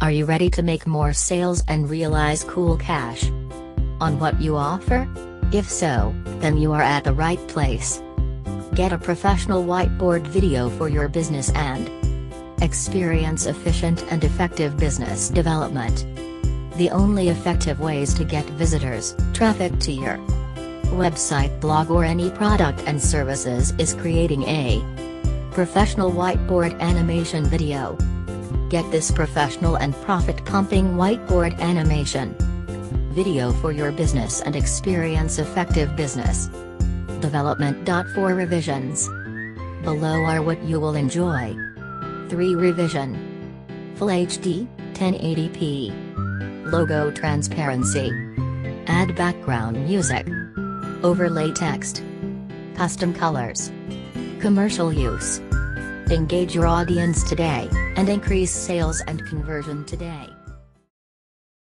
Are you ready to make more sales and realize cool cash on what you offer? If so, then you are at the right place. Get a professional whiteboard video for your business and experience efficient and effective business development. The only effective ways to get visitors, traffic to your website, blog, or any product and services is creating a professional whiteboard animation video. Get this professional and profit-pumping whiteboard animation video for your business and experience effective business development. For revisions below are what you will enjoy. 3 revision. Full HD, 1080p. Logo transparency. Add background music. Overlay text. Custom colors. Commercial use. Engage your audience today, and increase sales and conversion today.